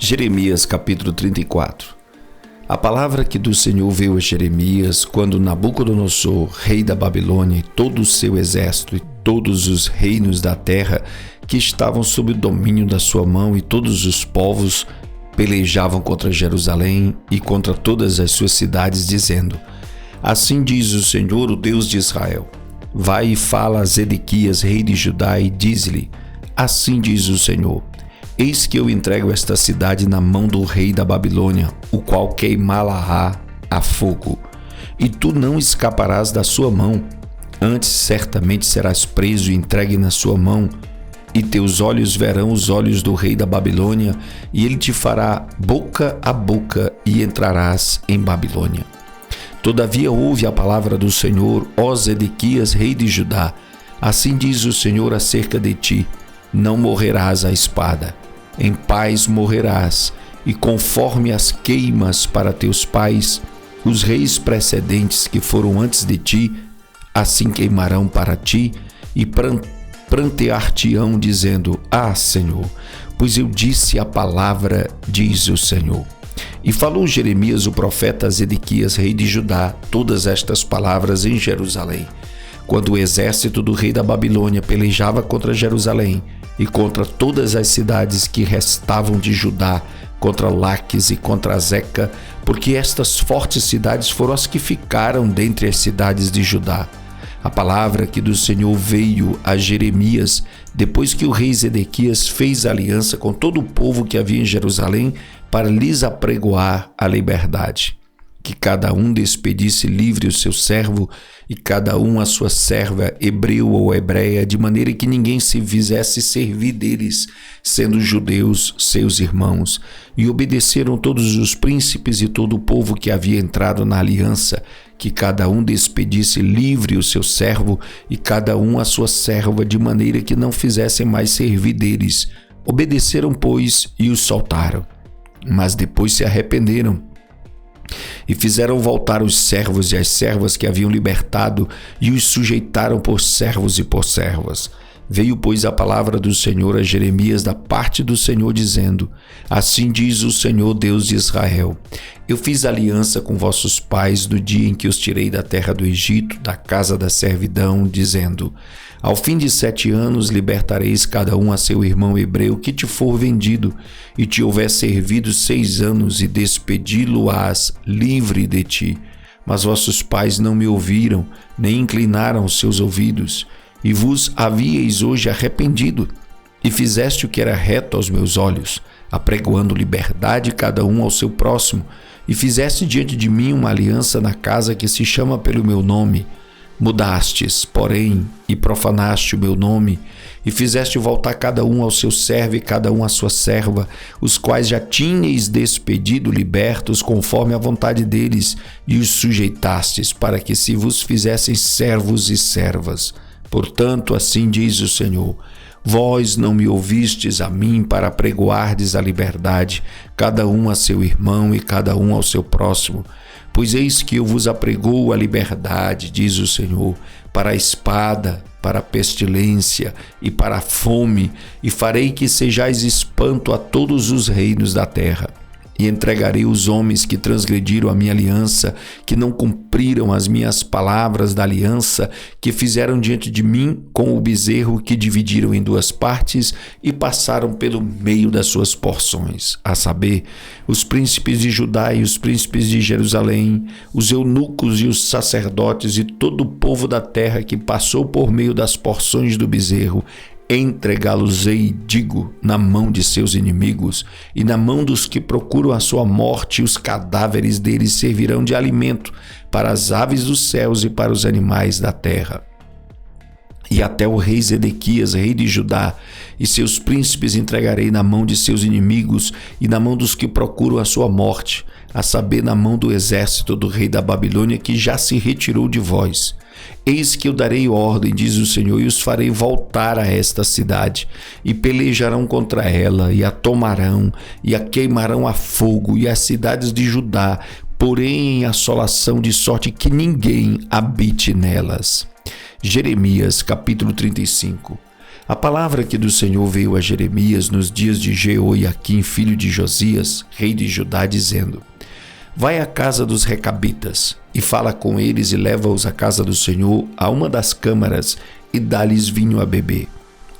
Jeremias capítulo 34. A palavra que do Senhor veio a Jeremias quando Nabucodonosor, rei da Babilônia, e todo o seu exército e todos os reinos da terra que estavam sob o domínio da sua mão e todos os povos pelejavam contra Jerusalém e contra todas as suas cidades, dizendo: Assim diz o Senhor, o Deus de Israel: Vai e fala a Zedequias, rei de Judá, e diz-lhe: Assim diz o Senhor: Eis que eu entrego esta cidade na mão do rei da Babilônia, o qual queimá-la-á a fogo. E tu não escaparás da sua mão, antes certamente serás preso e entregue na sua mão, e teus olhos verão os olhos do rei da Babilônia, e ele te fará boca a boca, e entrarás em Babilônia. Todavia ouve a palavra do Senhor, ó Zedequias, rei de Judá. Assim diz o Senhor acerca de ti: não morrerás à espada, em paz morrerás, e conforme as queimas para teus pais, os reis precedentes que foram antes de ti, assim queimarão para ti, e prantear-te-ão, dizendo: Ah, Senhor, pois eu disse a palavra, diz o Senhor. E falou Jeremias o profeta a Zedequias, rei de Judá, todas estas palavras em Jerusalém, quando o exército do rei da Babilônia pelejava contra Jerusalém e contra todas as cidades que restavam de Judá, contra Laques e contra Azeca, porque estas fortes cidades foram as que ficaram dentre as cidades de Judá. A palavra que do Senhor veio a Jeremias, depois que o rei Zedequias fez aliança com todo o povo que havia em Jerusalém, para lhes apregoar a liberdade. Que cada um despedisse livre o seu servo e cada um a sua serva, hebreu ou hebreia, de maneira que ninguém se fizesse servir deles, sendo judeus seus irmãos. E obedeceram todos os príncipes e todo o povo que havia entrado na aliança, que cada um despedisse livre o seu servo e cada um a sua serva, de maneira que não fizessem mais servir deles. Obedeceram, pois, e os soltaram. Mas depois se arrependeram e fizeram voltar os servos e as servas que haviam libertado, e os sujeitaram por servos e por servas. Veio, pois, a palavra do Senhor a Jeremias da parte do Senhor, dizendo: Assim diz o Senhor, Deus de Israel: Eu fiz aliança com vossos pais no dia em que os tirei da terra do Egito, da casa da servidão, dizendo: Ao fim de 7 anos libertareis cada um a seu irmão hebreu que te for vendido, e te houver servido 6 anos, e despedi-lo-ás livre de ti. Mas vossos pais não me ouviram, nem inclinaram os seus ouvidos, e vos havíeis hoje arrependido, e fizeste o que era reto aos meus olhos, apregoando liberdade cada um ao seu próximo, e fizeste diante de mim uma aliança na casa que se chama pelo meu nome. Mudastes, porém, e profanaste o meu nome, e fizeste voltar cada um ao seu servo e cada um à sua serva, os quais já tinhais despedido libertos conforme a vontade deles, e os sujeitastes para que se vos fizessem servos e servas. Portanto, assim diz o Senhor: Vós não me ouvistes a mim para apregoardes a liberdade, cada um a seu irmão e cada um ao seu próximo. Pois eis que eu vos apregoo a liberdade, diz o Senhor, para a espada, para a pestilência e para a fome, e farei que sejais espanto a todos os reinos da terra. E entregarei os homens que transgrediram a minha aliança, que não cumpriram as minhas palavras da aliança, que fizeram diante de mim com o bezerro, que dividiram em 2 partes e passaram pelo meio das suas porções, a saber, os príncipes de Judá e os príncipes de Jerusalém, os eunucos e os sacerdotes e todo o povo da terra que passou por meio das porções do bezerro. Entregá-los-ei, digo, na mão de seus inimigos e na mão dos que procuram a sua morte, e os cadáveres deles servirão de alimento para as aves dos céus e para os animais da terra. E até o rei Zedequias, rei de Judá, e seus príncipes entregarei na mão de seus inimigos e na mão dos que procuram a sua morte, a saber, na mão do exército do rei da Babilônia, que já se retirou de vós. Eis que eu darei ordem, diz o Senhor, e os farei voltar a esta cidade, e pelejarão contra ela, e a tomarão, e a queimarão a fogo, e as cidades de Judá, porém em assolação, de sorte que ninguém habite nelas. Jeremias capítulo 35. A palavra que do Senhor veio a Jeremias nos dias de Jeoiaquim, filho de Josias, rei de Judá, dizendo: Vai à casa dos Recabitas, e fala com eles, e leva-os à casa do Senhor, a uma das câmaras, e dá-lhes vinho a beber.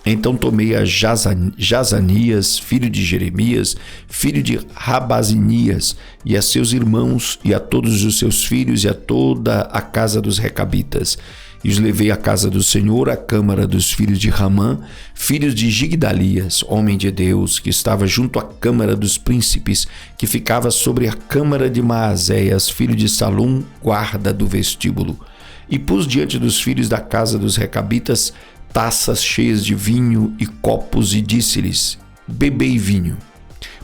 Então tomei a Jazanias, filho de Jeremias, filho de Rabazinias, e a seus irmãos, e a todos os seus filhos, e a toda a casa dos Recabitas, e os levei à casa do Senhor, à câmara dos filhos de Ramã, filhos de Gigdalias, homem de Deus, que estava junto à câmara dos príncipes, que ficava sobre a câmara de Maazéias, filho de Salum, guarda do vestíbulo. E pus diante dos filhos da casa dos Recabitas taças cheias de vinho e copos, e disse-lhes: Bebei vinho.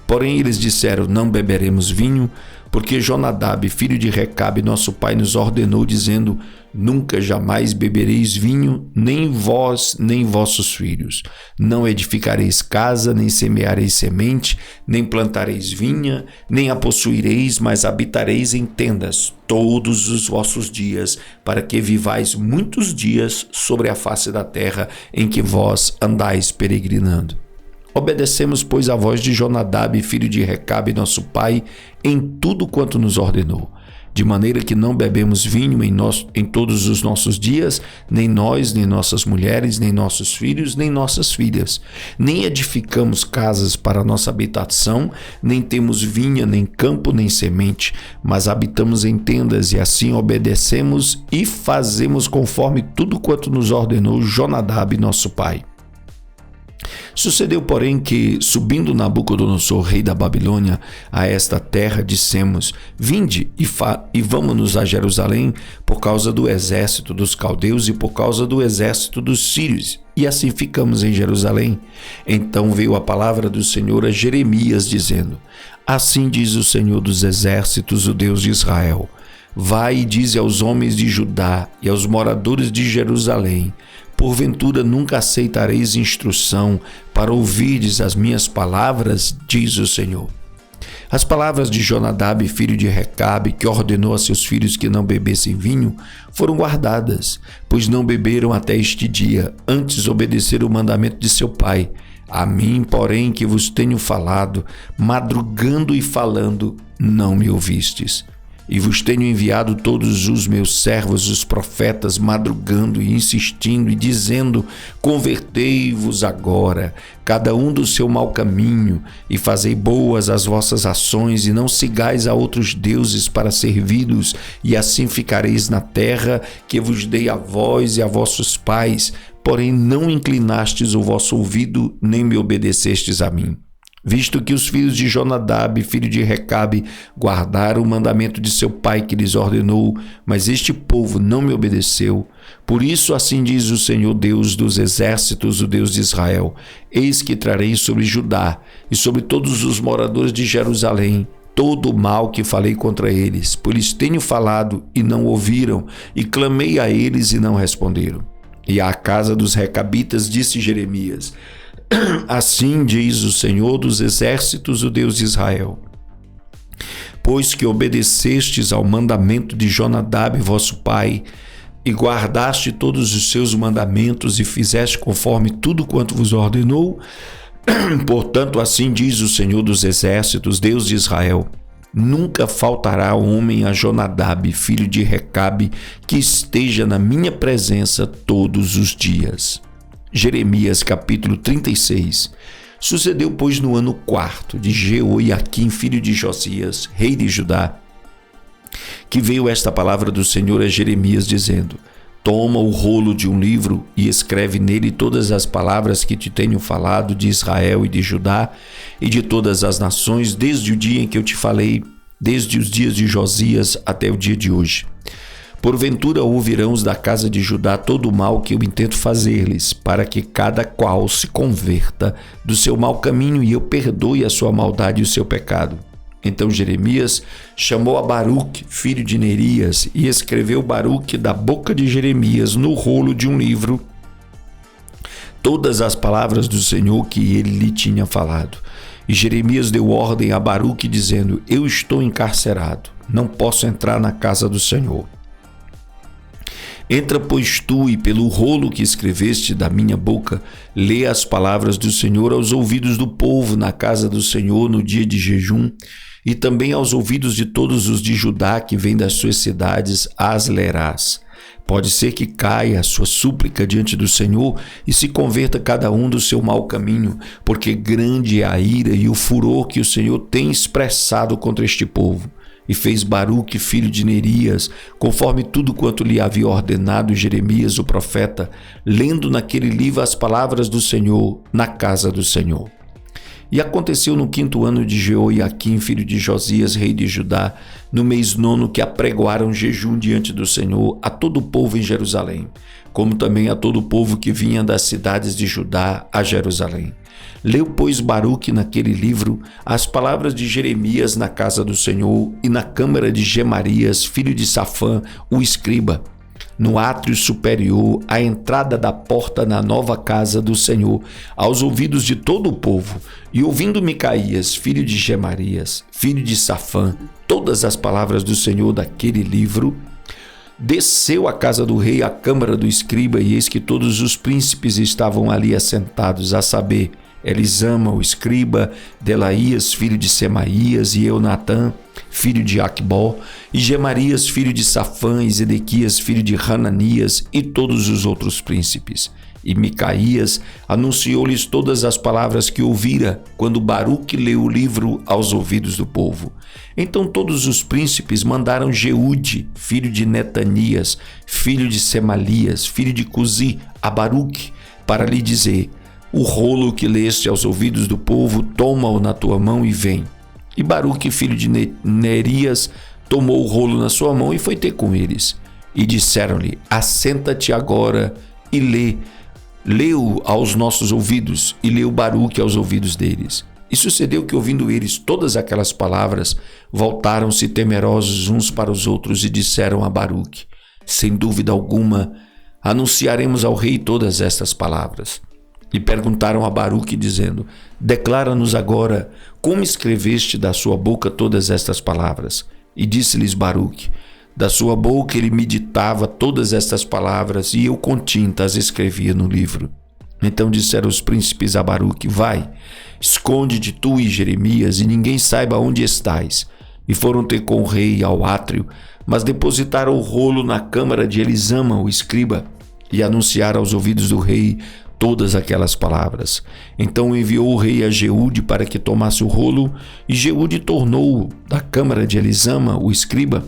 Porém eles disseram: Não beberemos vinho, porque Jonadab, filho de Recabe, nosso pai, nos ordenou, dizendo: Nunca jamais bebereis vinho, nem vós, nem vossos filhos. Não edificareis casa, nem semeareis semente, nem plantareis vinha, nem a possuireis, mas habitareis em tendas todos os vossos dias, para que vivais muitos dias sobre a face da terra em que vós andais peregrinando. Obedecemos, pois, a voz de Jonadab, filho de Recabe, nosso pai, em tudo quanto nos ordenou. De maneira que não bebemos vinho em todos os nossos dias, nem nós, nem nossas mulheres, nem nossos filhos, nem nossas filhas. Nem edificamos casas para nossa habitação, nem temos vinha, nem campo, nem semente, mas habitamos em tendas, e assim obedecemos e fazemos conforme tudo quanto nos ordenou Jonadab, nosso pai. Sucedeu, porém, que, subindo Nabucodonosor, rei da Babilônia, a esta terra, dissemos: Vinde e vamos-nos a Jerusalém, por causa do exército dos caldeus e por causa do exército dos sírios. E assim ficamos em Jerusalém. Então veio a palavra do Senhor a Jeremias, dizendo: Assim diz o Senhor dos exércitos, o Deus de Israel: Vai e dize aos homens de Judá e aos moradores de Jerusalém: Porventura nunca aceitareis instrução para ouvirdes as minhas palavras, diz o Senhor. As palavras de Jonadab, filho de Recabe, que ordenou a seus filhos que não bebessem vinho, foram guardadas, pois não beberam até este dia, antes obedeceram o mandamento de seu pai. A mim, porém, que vos tenho falado, madrugando e falando, não me ouvistes. E vos tenho enviado todos os meus servos, os profetas, madrugando e insistindo e dizendo: Convertei-vos agora, cada um do seu mau caminho, e fazei boas as vossas ações, e não sigais a outros deuses para servi-los, e assim ficareis na terra que vos dei a vós e a vossos pais, porém não inclinastes o vosso ouvido, nem me obedecestes a mim. Visto que os filhos de Jonadab, filho de Recabe, guardaram o mandamento de seu pai que lhes ordenou, mas este povo não me obedeceu. Por isso assim diz o Senhor Deus dos exércitos, o Deus de Israel: Eis que trarei sobre Judá e sobre todos os moradores de Jerusalém todo o mal que falei contra eles, pois lhes tenho falado e não ouviram, e clamei a eles e não responderam. E à casa dos Recabitas disse Jeremias: Assim diz o Senhor dos exércitos, o Deus de Israel: Pois que obedecestes ao mandamento de Jonadab, vosso pai, e guardaste todos os seus mandamentos e fizeste conforme tudo quanto vos ordenou, portanto, assim diz o Senhor dos exércitos, Deus de Israel: Nunca faltará homem a Jonadab, filho de Recabe, que esteja na minha presença todos os dias. Jeremias capítulo 36. Sucedeu, pois, no ano 4 de Jeoiaquim, filho de Josias, rei de Judá, que veio esta palavra do Senhor a Jeremias, dizendo: Toma o rolo de um livro e escreve nele todas as palavras que te tenho falado de Israel e de Judá e de todas as nações, desde o dia em que eu te falei, desde os dias de Josias até o dia de hoje. Porventura ouvirão os da casa de Judá todo o mal que eu intento fazer-lhes, para que cada qual se converta do seu mau caminho e eu perdoe a sua maldade e o seu pecado. Então Jeremias chamou a Baruque, filho de Nerias, e escreveu Baruque da boca de Jeremias no rolo de um livro todas as palavras do Senhor que ele lhe tinha falado. E Jeremias deu ordem a Baruque, dizendo: Eu estou encarcerado, não posso entrar na casa do Senhor. Entra, pois, tu, e pelo rolo que escreveste da minha boca, lê as palavras do Senhor aos ouvidos do povo na casa do Senhor no dia de jejum, e também aos ouvidos de todos os de Judá que vêm das suas cidades, as lerás. Pode ser que caia a sua súplica diante do Senhor e se converta cada um do seu mau caminho, porque grande é a ira e o furor que o Senhor tem expressado contra este povo. E fez Baruque, filho de Nerias, conforme tudo quanto lhe havia ordenado Jeremias, o profeta, lendo naquele livro as palavras do Senhor na casa do Senhor. E aconteceu no 5º ano de Jeoiaquim, filho de Josias, rei de Judá, no mês 9, que apregoaram jejum diante do Senhor a todo o povo em Jerusalém, como também a todo o povo que vinha das cidades de Judá a Jerusalém. Leu, pois, Baruque naquele livro as palavras de Jeremias na casa do Senhor e na câmara de Gemarias, filho de Safã, o escriba, no átrio superior, à entrada da porta na nova casa do Senhor, aos ouvidos de todo o povo. E ouvindo Micaías, filho de Gemarias, filho de Safã, todas as palavras do Senhor daquele livro, desceu à casa do rei, à câmara do escriba, e eis que todos os príncipes estavam ali assentados, a saber, Elisama, o escriba, Delaías, filho de Semaías, e Eunatã, filho de Aquibó, e Gemarias, filho de Safã, e Zedequias, filho de Hananias, e todos os outros príncipes. E Micaías anunciou-lhes todas as palavras que ouvira, quando Baruque leu o livro aos ouvidos do povo. Então todos os príncipes mandaram Jeude, filho de Netanias, filho de Semalias, filho de Cusi, a Baruque, para lhe dizer: o rolo que leste aos ouvidos do povo, toma-o na tua mão e vem. E Baruque, filho de Nerias, tomou o rolo na sua mão e foi ter com eles. E disseram-lhe: assenta-te agora e lê-o aos nossos ouvidos. E leu Baruque aos ouvidos deles. E sucedeu que, ouvindo eles todas aquelas palavras, voltaram-se temerosos uns para os outros e disseram a Baruque: sem dúvida alguma, anunciaremos ao rei todas estas palavras. E perguntaram a Baruque, dizendo: declara-nos agora como escreveste da sua boca todas estas palavras. E disse-lhes Baruque: da sua boca ele meditava todas estas palavras, e eu com tinta as escrevia no livro. Então disseram os príncipes a Baruque: vai, esconde-te tu e Jeremias, e ninguém saiba onde estais. E foram ter com o rei ao átrio, mas depositaram o rolo na câmara de Elisama, o escriba, e anunciaram aos ouvidos do rei todas aquelas palavras. Então enviou o rei a Jeude para que tomasse o rolo, e Jeude tornou da câmara de Elisama, o escriba,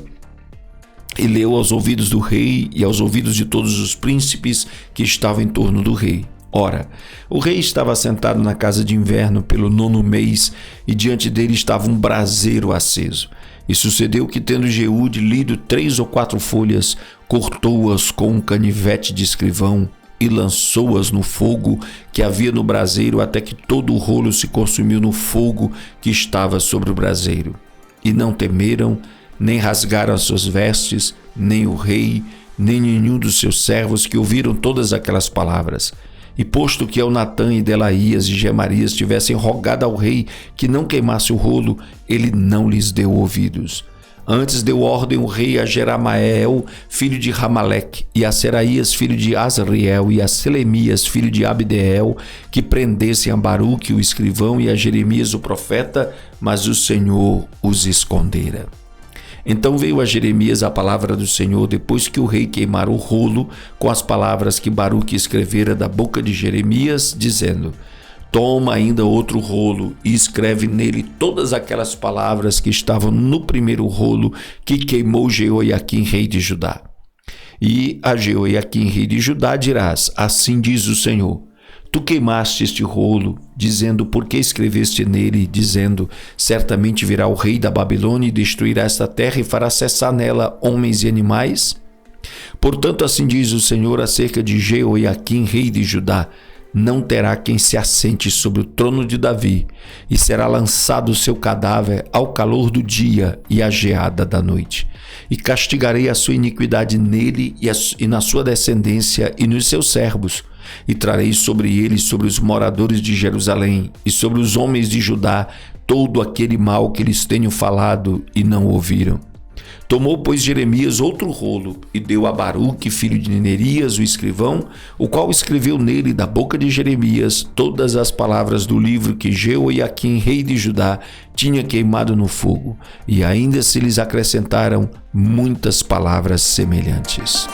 e leu aos ouvidos do rei e aos ouvidos de todos os príncipes que estavam em torno do rei. Ora, o rei estava sentado na casa de inverno pelo 9º mês, e diante dele estava um braseiro aceso. E sucedeu que, tendo Jeude lido 3 ou 4 folhas, cortou-as com um canivete de escrivão e lançou-as no fogo que havia no braseiro, até que todo o rolo se consumiu no fogo que estava sobre o braseiro. E não temeram, nem rasgaram as suas vestes, nem o rei, nem nenhum dos seus servos, que ouviram todas aquelas palavras. E posto que Eunatã e Delaías e Gemarias tivessem rogado ao rei que não queimasse o rolo, ele não lhes deu ouvidos. Antes deu ordem o rei a Jeramael, filho de Ramaleque, e a Seraías, filho de Azriel, e a Selemias, filho de Abdeel, que prendessem a Baruque, o escrivão, e a Jeremias, o profeta, mas o Senhor os escondera. Então veio a Jeremias a palavra do Senhor, depois que o rei queimara o rolo com as palavras que Baruque escrevera da boca de Jeremias, dizendo: toma ainda outro rolo e escreve nele todas aquelas palavras que estavam no primeiro rolo que queimou Jeoiaquim, rei de Judá. E a Jeoiaquim, rei de Judá, dirás: assim diz o Senhor, tu queimaste este rolo, dizendo: por que escreveste nele, dizendo: certamente virá o rei da Babilônia e destruirá esta terra e fará cessar nela homens e animais? Portanto, assim diz o Senhor acerca de Jeoiaquim, rei de Judá: não terá quem se assente sobre o trono de Davi, e será lançado o seu cadáver ao calor do dia e à geada da noite. E castigarei a sua iniquidade nele e na sua descendência e nos seus servos, e trarei sobre ele, sobre os moradores de Jerusalém e sobre os homens de Judá, todo aquele mal que lhes tenho falado e não ouviram. Tomou, pois, Jeremias outro rolo e deu a Baruque, filho de Nerias, o escrivão, o qual escreveu nele, da boca de Jeremias, todas as palavras do livro que Jeoiaquim, rei de Judá, tinha queimado no fogo, e ainda se lhes acrescentaram muitas palavras semelhantes.